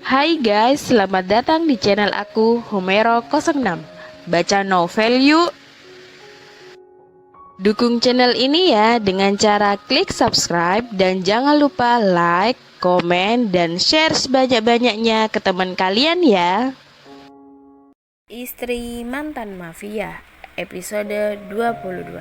Hai guys, selamat datang di channel aku Homero06. Baca novel yuk. Dukung channel ini ya dengan cara klik subscribe dan jangan lupa like, komen, dan share sebanyak-banyaknya ke teman kalian ya. Istri Mantan Mafia, episode 22.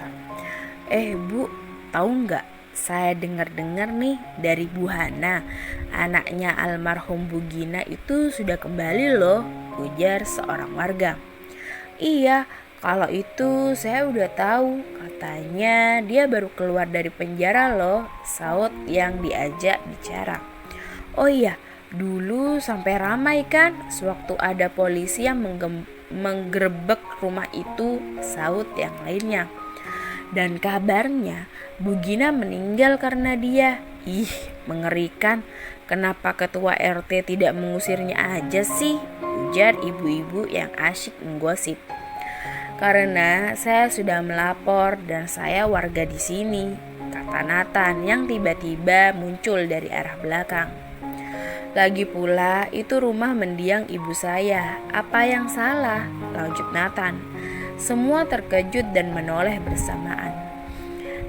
Bu, tahu nggak? Saya dengar-dengar nih dari Bu Hana, anaknya almarhum Bu Gina itu sudah kembali loh, ujar seorang warga. Iya, kalau itu saya udah tahu. Katanya dia baru keluar dari penjara loh, saut yang diajak bicara. Oh iya, dulu sampai ramai kan sewaktu ada polisi yang menggerebek rumah itu, saut yang lainnya. Dan kabarnya Bu Gina meninggal karena dia. Ih, mengerikan. Kenapa ketua RT tidak mengusirnya aja sih? Ujar ibu-ibu yang asyik menggosip. Karena saya sudah melapor dan saya warga di sini, kata Nathan yang tiba-tiba muncul dari arah belakang. Lagi pula itu rumah mendiang ibu saya. Apa yang salah? Lanjut Nathan. Semua terkejut dan menoleh bersamaan.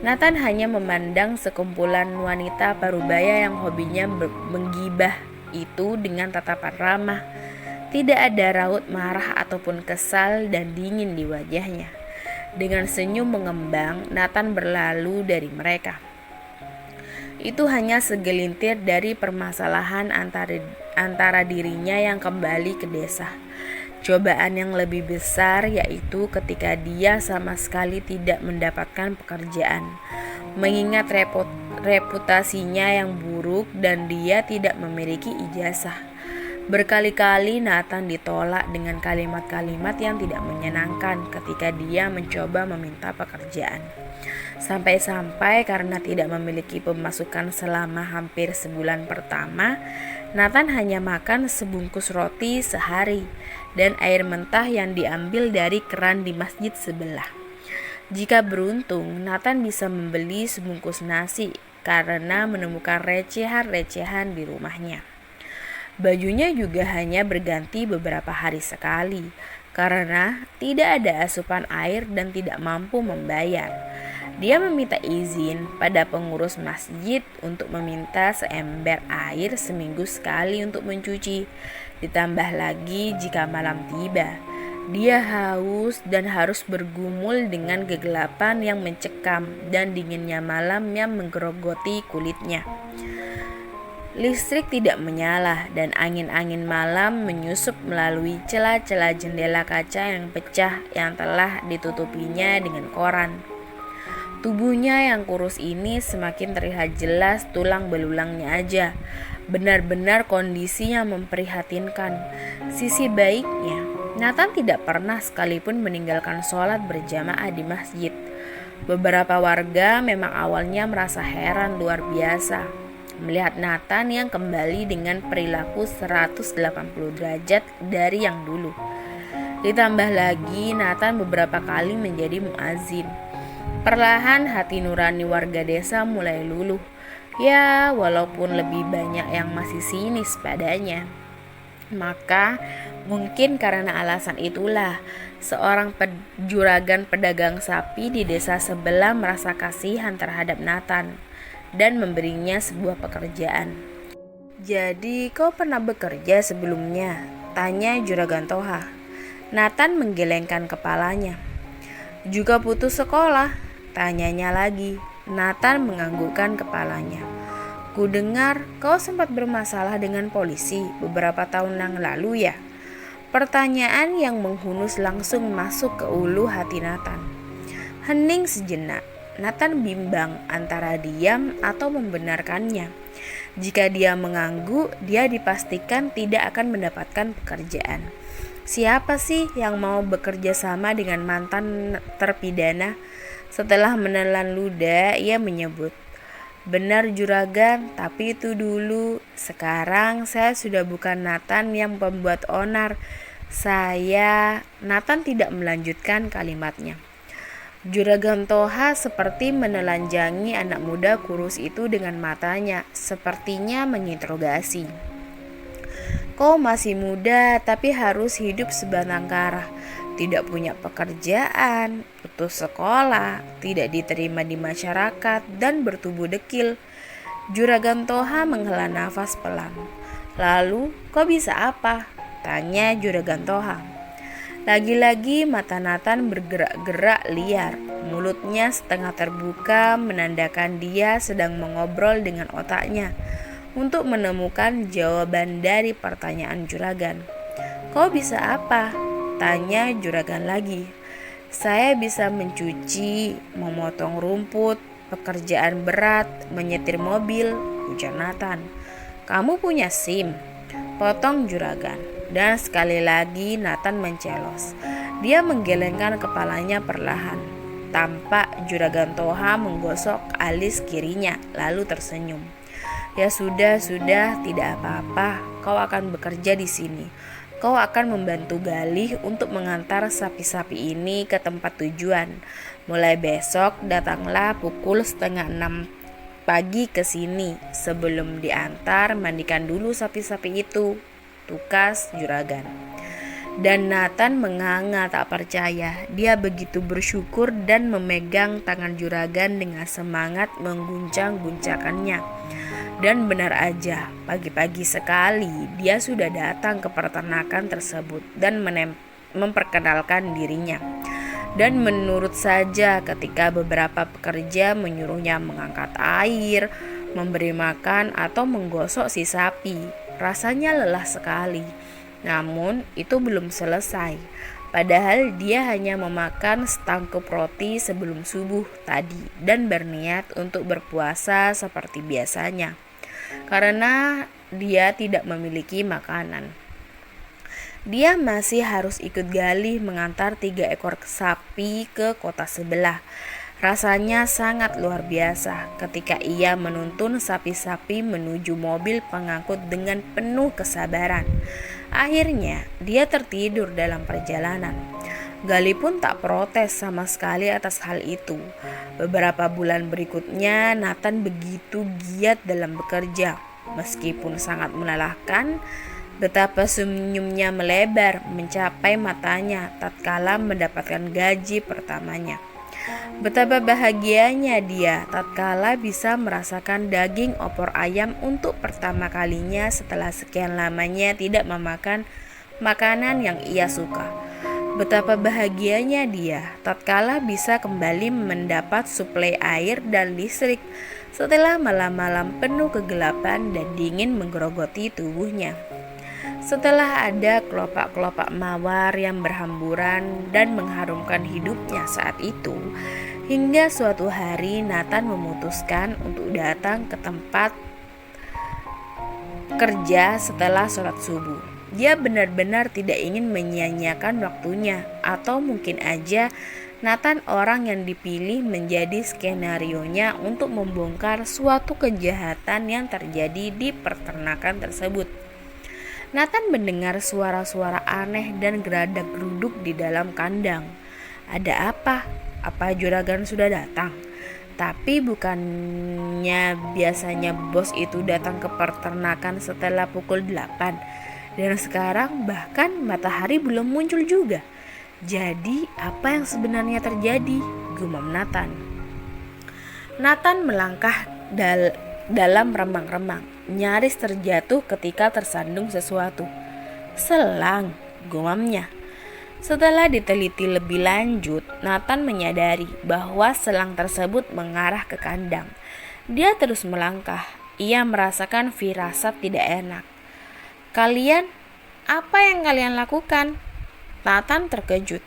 Nathan hanya memandang sekumpulan wanita parubaya yang hobinya menggibah itu dengan tatapan ramah. Tidak ada raut marah ataupun kesal dan dingin di wajahnya. Dengan senyum mengembang, Nathan berlalu dari mereka. Itu hanya segelintir dari permasalahan antara dirinya yang kembali ke desa. Cobaan yang lebih besar yaitu ketika dia sama sekali tidak mendapatkan pekerjaan, mengingat reputasinya yang buruk dan dia tidak memiliki ijazah. Berkali-kali Nathan ditolak dengan kalimat-kalimat yang tidak menyenangkan ketika dia mencoba meminta pekerjaan. Sampai-sampai karena tidak memiliki pemasukan selama hampir sebulan pertama, Nathan hanya makan sebungkus roti sehari dan air mentah yang diambil dari keran di masjid sebelah. Jika beruntung, Nathan bisa membeli sebungkus nasi karena menemukan recehan-recehan di rumahnya. Bajunya juga hanya berganti beberapa hari sekali karena tidak ada asupan air dan tidak mampu membayar. Dia meminta izin pada pengurus masjid untuk meminta seember air seminggu sekali untuk mencuci. Ditambah lagi jika malam tiba, dia haus dan harus bergumul dengan kegelapan yang mencekam dan dinginnya malam yang menggerogoti kulitnya. Listrik tidak menyala dan angin-angin malam menyusup melalui celah-celah jendela kaca yang pecah yang telah ditutupinya dengan koran. Tubuhnya yang kurus ini semakin terlihat jelas tulang belulangnya aja. Benar-benar kondisi yang memprihatinkan. Sisi baiknya, Nathan tidak pernah sekalipun meninggalkan sholat berjamaah di masjid. Beberapa warga memang awalnya merasa heran luar biasa melihat Nathan yang kembali dengan perilaku 180 derajat dari yang dulu. Ditambah lagi Nathan beberapa kali menjadi muazin. Perlahan hati nurani warga desa mulai luluh. Ya, walaupun lebih banyak yang masih sinis padanya. Maka mungkin karena alasan itulah seorang juragan pedagang sapi di desa sebelah merasa kasihan terhadap Nathan dan memberinya sebuah pekerjaan. Jadi kau pernah bekerja sebelumnya? Tanya juragan Toha. Nathan menggelengkan kepalanya. Juga putus sekolah? Tanyanya lagi. Nathan menganggukkan kepalanya. Ku dengar kau sempat bermasalah dengan polisi beberapa tahun yang lalu ya? Pertanyaan yang menghunus langsung masuk ke ulu hati Nathan. Hening sejenak. Nathan bimbang antara diam atau membenarkannya. Jika dia mengangguk, dia dipastikan tidak akan mendapatkan pekerjaan. Siapa sih yang mau bekerja sama dengan mantan terpidana? Setelah menelan ludah, ia menyebut, benar juragan, tapi itu dulu. Sekarang saya sudah bukan Nathan yang pembuat onar. Nathan tidak melanjutkan kalimatnya. Juragan Toha seperti menelanjangi anak muda kurus itu dengan matanya, sepertinya menginterogasi. Kau masih muda tapi harus hidup sebatang kara. Tidak punya pekerjaan, putus sekolah, tidak diterima di masyarakat, dan bertubuh dekil. Juragan Toha menghela nafas pelan. Lalu, kau bisa apa? Tanya Juragan Toha. Lagi-lagi mata Nathan bergerak-gerak liar. Mulutnya setengah terbuka menandakan dia sedang mengobrol dengan otaknya untuk menemukan jawaban dari pertanyaan juragan. Kau bisa apa? Tanya juragan lagi. Saya bisa mencuci, memotong rumput, pekerjaan berat, menyetir mobil, ujar Nathan. Kamu punya SIM? Potong juragan. Dan sekali lagi Nathan mencelos. Dia menggelengkan kepalanya perlahan. Tampak juragan Toha menggosok alis kirinya lalu tersenyum. Ya sudah, tidak apa-apa. Kau akan bekerja di sini. Kau akan membantu Galih untuk mengantar sapi-sapi ini ke tempat tujuan. Mulai besok datanglah pukul 5:30 pagi ke sini. Sebelum diantar, mandikan dulu sapi-sapi itu, tukas juragan. Dan Nathan menganga tak percaya. Dia begitu bersyukur dan memegang tangan juragan dengan semangat mengguncang-guncakannya. Dan benar aja, pagi-pagi sekali dia sudah datang ke peternakan tersebut dan memperkenalkan dirinya. Dan menurut saja ketika beberapa pekerja menyuruhnya mengangkat air, memberi makan atau menggosok si sapi, rasanya lelah sekali. Namun itu belum selesai. Padahal dia hanya memakan setangkup roti sebelum subuh tadi dan berniat untuk berpuasa seperti biasanya. Karena dia tidak memiliki makanan. Dia masih harus ikut Galih mengantar 3 ekor sapi ke kota sebelah. Rasanya sangat luar biasa ketika ia menuntun sapi-sapi menuju mobil pengangkut dengan penuh kesabaran. Akhirnya dia tertidur dalam perjalanan. Galih pun tak protes sama sekali atas hal itu. Beberapa bulan berikutnya Nathan begitu giat dalam bekerja. Meskipun sangat melelahkan, betapa senyumnya melebar mencapai matanya tatkala mendapatkan gaji pertamanya. Betapa bahagianya dia tatkala bisa merasakan daging opor ayam untuk pertama kalinya setelah sekian lamanya tidak memakan makanan yang ia suka. Betapa bahagianya dia tatkala bisa kembali mendapat suplai air dan listrik setelah malam-malam penuh kegelapan dan dingin menggerogoti tubuhnya. Setelah ada kelopak-kelopak mawar yang berhamburan dan mengharumkan hidupnya saat itu, hingga suatu hari Nathan memutuskan untuk datang ke tempat kerja setelah sholat subuh. Dia benar-benar tidak ingin menyia-nyiakan waktunya, atau mungkin aja Nathan orang yang dipilih menjadi skenarionya untuk membongkar suatu kejahatan yang terjadi di peternakan tersebut. Nathan mendengar suara-suara aneh dan geradak-geruduk di dalam kandang. Ada apa? Apa juragan sudah datang? Tapi bukannya biasanya bos itu datang ke peternakan setelah pukul 8. Dan sekarang bahkan matahari belum muncul juga. Jadi apa yang sebenarnya terjadi? Gumam Nathan. Nathan melangkah dalam remang-remang, nyaris terjatuh ketika tersandung sesuatu. Selang, gumamnya. Setelah diteliti lebih lanjut, Nathan menyadari bahwa selang tersebut mengarah ke kandang. Dia terus melangkah. Ia merasakan firasat tidak enak. Kalian, apa yang kalian lakukan? Nathan terkejut.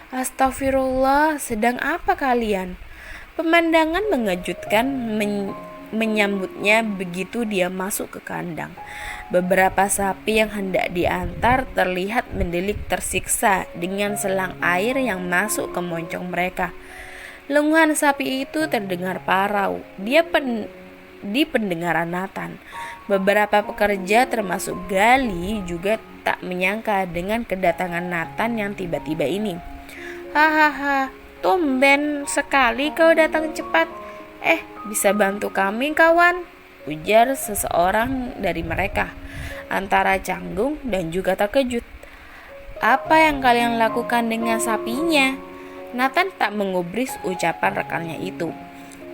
Astagfirullah, sedang apa kalian? Pemandangan mengejutkan menyambutnya begitu dia masuk ke kandang. Beberapa sapi yang hendak diantar terlihat mendelik tersiksa dengan selang air yang masuk ke moncong mereka. Lenguhan sapi itu terdengar parau. Di pendengaran Nathan. Beberapa pekerja termasuk Galih juga tak menyangka dengan kedatangan Nathan yang tiba-tiba ini. Hahaha, tumben sekali kau datang cepat. Bisa bantu kami kawan? Ujar seseorang dari mereka. antara canggung dan juga terkejut. "Apa yang kalian lakukan dengan sapinya?" Nathan tak menggubris ucapan rekannya itu.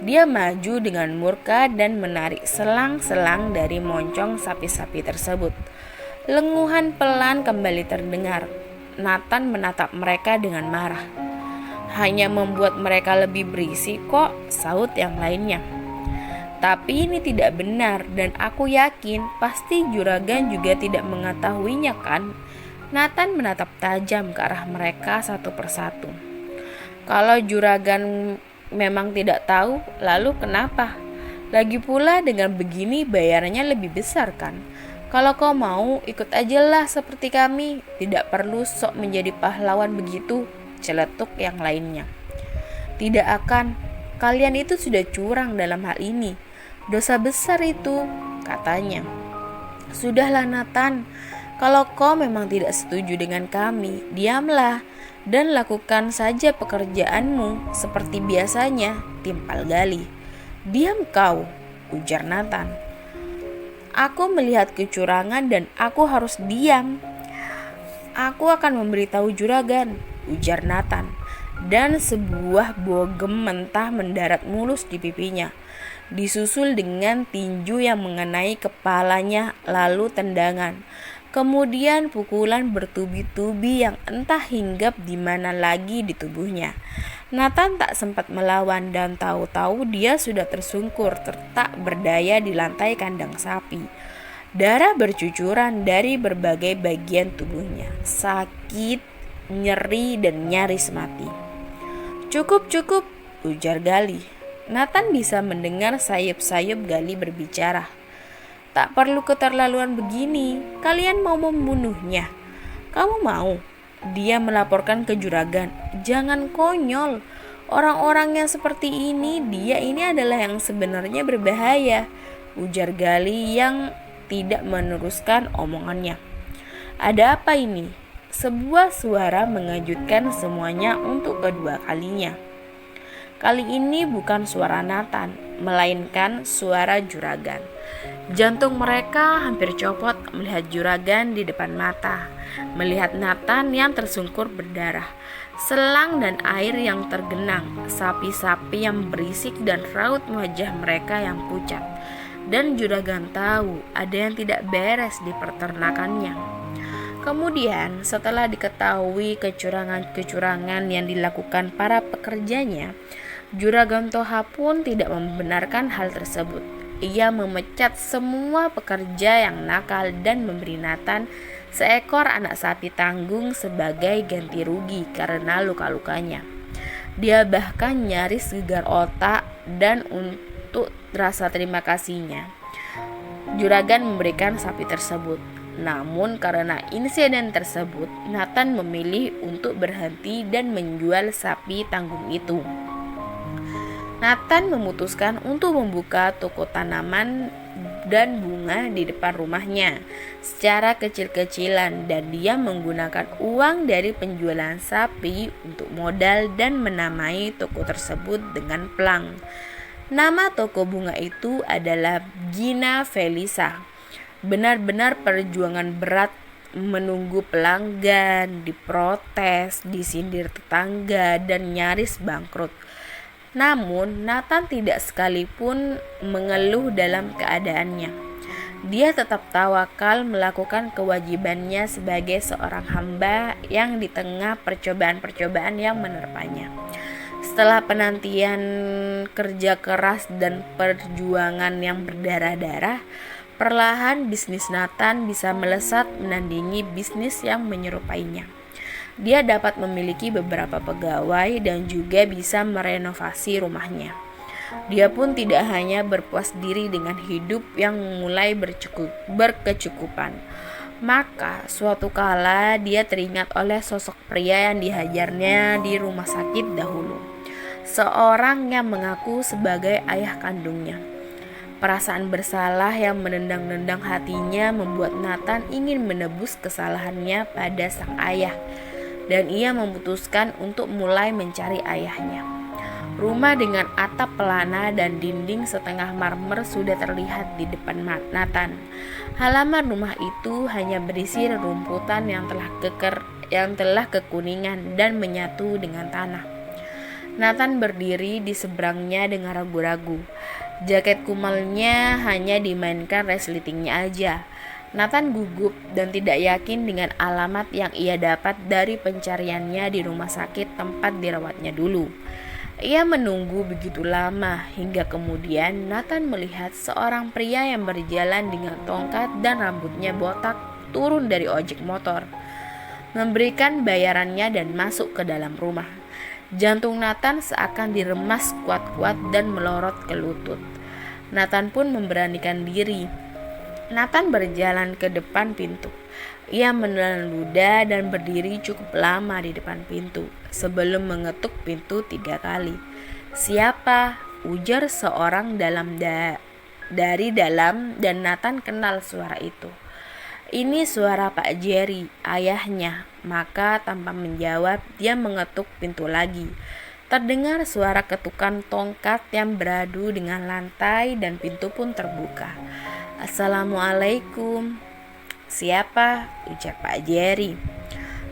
Dia maju dengan murka dan menarik selang-selang dari moncong sapi-sapi tersebut. Lenguhan pelan kembali terdengar. Nathan menatap mereka dengan marah. "Hanya membuat mereka lebih berisik kok," sahut yang lainnya. "Tapi ini tidak benar dan aku yakin pasti juragan juga tidak mengetahuinya kan?" Nathan menatap tajam ke arah mereka satu persatu. "Kalau juragan memang tidak tahu, lalu kenapa? Lagi pula dengan begini bayarannya lebih besar kan? Kalau kau mau, ikut ajalah seperti kami. Tidak perlu sok menjadi pahlawan begitu," celetuk yang lainnya. "Tidak akan. Kalian itu sudah curang dalam hal ini. Dosa besar itu," katanya. "Sudahlah Nathan, kalau kau memang tidak setuju dengan kami, diamlah dan lakukan saja pekerjaanmu seperti biasanya," timpal Gali. "Diam kau," ujar Nathan. "Aku melihat kecurangan dan aku harus diam." "Aku akan memberitahu juragan," ujar Nathan, dan sebuah bogem mentah mendarat mulus di pipinya, disusul dengan tinju yang mengenai kepalanya, lalu tendangan. Kemudian pukulan bertubi-tubi yang entah hinggap di mana lagi di tubuhnya. Nathan tak sempat melawan dan tahu-tahu dia sudah tersungkur tak berdaya di lantai kandang sapi. Darah bercucuran dari berbagai bagian tubuhnya. Sakit, nyeri, dan nyaris mati. Cukup, ujar Gali. Nathan bisa mendengar sayup-sayup Gali berbicara. "Tak perlu keterlaluan begini. Kalian mau membunuhnya? Kamu mau dia melaporkan ke juragan? Jangan konyol. Orang-orang yang seperti ini, dia ini adalah yang sebenarnya berbahaya," ujar Gali yang tidak meneruskan omongannya. "Ada apa ini?" Sebuah suara mengejutkan semuanya untuk kedua kalinya. Kali ini bukan suara Nathan, melainkan suara juragan. Jantung mereka hampir copot melihat juragan di depan mata, melihat Nathan yang tersungkur berdarah, selang dan air yang tergenang, sapi-sapi yang berisik dan raut wajah mereka yang pucat. Dan juragan tahu ada yang tidak beres di peternakannya. Kemudian setelah diketahui kecurangan-kecurangan yang dilakukan para pekerjanya, Juragan Toha pun tidak membenarkan hal tersebut. Ia memecat semua pekerja yang nakal dan memberi Nathan seekor anak sapi tanggung sebagai ganti rugi karena luka-lukanya. Dia bahkan nyaris gegar otak, dan untuk rasa terima kasihnya, juragan memberikan sapi tersebut. Namun karena insiden tersebut, Nathan memilih untuk berhenti dan menjual sapi tanggung itu. Nathan memutuskan untuk membuka toko tanaman dan bunga di depan rumahnya secara kecil-kecilan, dan dia menggunakan uang dari penjualan sapi untuk modal dan menamai toko tersebut dengan pelang. Nama toko bunga itu adalah Gina Felisa. Benar-benar perjuangan berat, menunggu pelanggan, diprotes, disindir tetangga, dan nyaris bangkrut. Namun Nathan tidak sekalipun mengeluh dalam keadaannya. Dia tetap tawakal melakukan kewajibannya sebagai seorang hamba yang di tengah percobaan-percobaan yang menerpanya. Setelah penantian, kerja keras, dan perjuangan yang berdarah-darah, perlahan bisnis Nathan bisa melesat menandingi bisnis yang menyerupainya. Dia dapat memiliki beberapa pegawai dan juga bisa merenovasi rumahnya. Dia pun tidak hanya berpuas diri dengan hidup yang mulai berkecukupan. Maka suatu kala dia teringat oleh sosok pria yang dihajarnya di rumah sakit dahulu. Seorang yang mengaku sebagai ayah kandungnya. Perasaan bersalah yang menendang-nendang hatinya membuat Nathan ingin menebus kesalahannya pada sang ayah, dan ia memutuskan untuk mulai mencari ayahnya. Rumah dengan atap pelana dan dinding setengah marmer sudah terlihat di depan Nathan. Halaman rumah itu hanya berisi rumputan yang telah kekuningan dan menyatu dengan tanah. Nathan berdiri di seberangnya dengan ragu-ragu. Jaket kumalnya hanya dimainkan resletingnya aja. Nathan gugup dan tidak yakin dengan alamat yang ia dapat dari pencariannya di rumah sakit tempat dirawatnya dulu. Ia menunggu begitu lama hingga kemudian Nathan melihat seorang pria yang berjalan dengan tongkat dan rambutnya botak turun dari ojek motor, memberikan bayarannya dan masuk ke dalam rumah. Jantung Nathan seakan diremas kuat-kuat dan melorot ke lutut. Nathan pun memberanikan diri. Nathan berjalan ke depan pintu. Ia menelan ludah dan berdiri cukup lama di depan pintu sebelum mengetuk pintu 3 kali. "Siapa?" ujar seorang dari dalam, dan Nathan kenal suara itu. Ini suara Pak Jerry, ayahnya. Maka tanpa menjawab, dia mengetuk pintu lagi. Terdengar suara ketukan tongkat yang beradu dengan lantai dan pintu pun terbuka. "Assalamualaikum." "Siapa?" ujar Pak Jerry.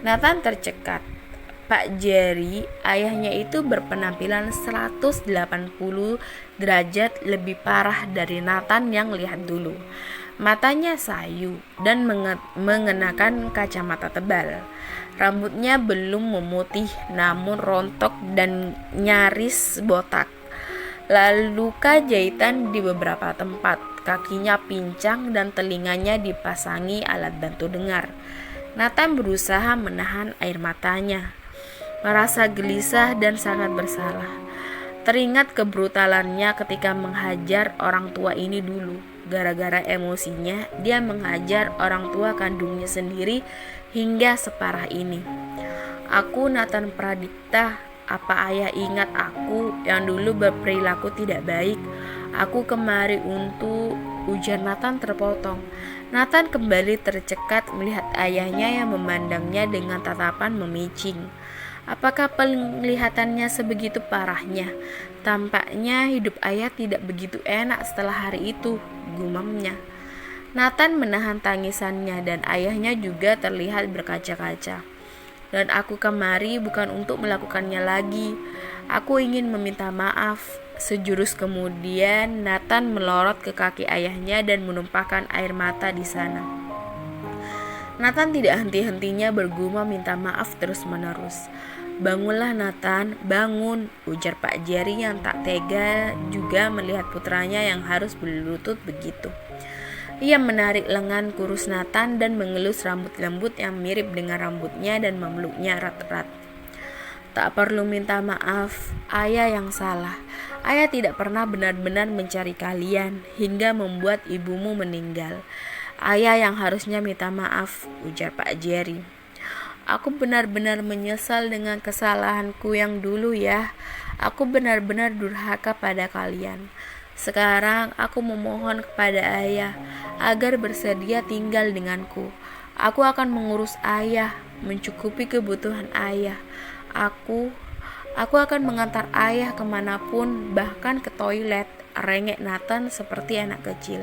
Nathan tercekat. Pak Jerry, ayahnya itu berpenampilan 180 derajat lebih parah dari Nathan yang lihat dulu. Matanya sayu dan mengenakan kacamata tebal. Rambutnya belum memutih namun rontok dan nyaris botak. Lalu luka jahitan di beberapa tempat. Kakinya pincang dan telinganya dipasangi alat bantu dengar. Nathan berusaha menahan air matanya, merasa gelisah dan sangat bersalah. Teringat kebrutalannya ketika menghajar orang tua ini dulu. Gara-gara emosinya, dia menghajar orang tua kandungnya sendiri hingga separah ini. "Aku Nathan Pradipta. Apa ayah ingat aku yang dulu berperilaku tidak baik? Aku kemari untuk..." ujar Nathan terpotong. Nathan kembali tercekat melihat ayahnya yang memandangnya dengan tatapan memicing. Apakah penglihatannya sebegitu parahnya? Tampaknya hidup ayah tidak begitu enak setelah hari itu, gumamnya. Nathan menahan tangisannya dan ayahnya juga terlihat berkaca-kaca. "Dan aku kemari bukan untuk melakukannya lagi. Aku ingin meminta maaf." Sejurus kemudian Nathan melorot ke kaki ayahnya dan menumpahkan air mata di sana. Nathan tidak henti-hentinya bergumam minta maaf terus-menerus. "Bangunlah Nathan, bangun," ujar Pak Jerry yang tak tega juga melihat putranya yang harus berlutut begitu. Ia menarik lengan kurus Nathan dan mengelus rambut lembut yang mirip dengan rambutnya dan memeluknya erat-erat. "Tak perlu minta maaf, ayah yang salah. Ayah tidak pernah benar-benar mencari kalian hingga membuat ibumu meninggal. Ayah yang harusnya minta maaf," ujar Pak Jerry. "Aku benar-benar menyesal dengan kesalahanku yang dulu ya. Aku benar-benar durhaka pada kalian. Sekarang aku memohon kepada ayah agar bersedia tinggal denganku. Aku akan mengurus ayah, mencukupi kebutuhan ayah. Aku akan mengantar ayah kemanapun, bahkan ke toilet," rengek Nathan seperti anak kecil.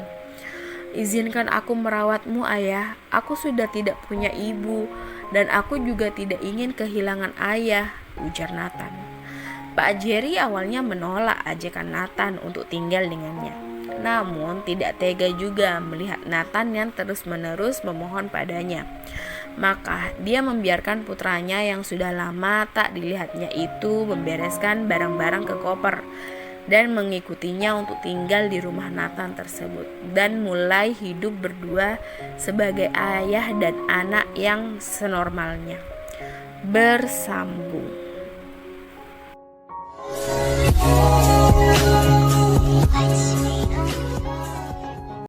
"Izinkan aku merawatmu ayah. Aku sudah tidak punya ibu dan aku juga tidak ingin kehilangan ayah," ujar Nathan. Pak Jerry awalnya menolak ajakan Nathan untuk tinggal dengannya. Namun tidak tega juga melihat Nathan yang terus-menerus memohon padanya. Maka dia membiarkan putranya yang sudah lama tak dilihatnya itu membereskan barang-barang ke koper dan mengikutinya untuk tinggal di rumah Nathan tersebut dan mulai hidup berdua sebagai ayah dan anak yang senormalnya. Bersambung. Lights.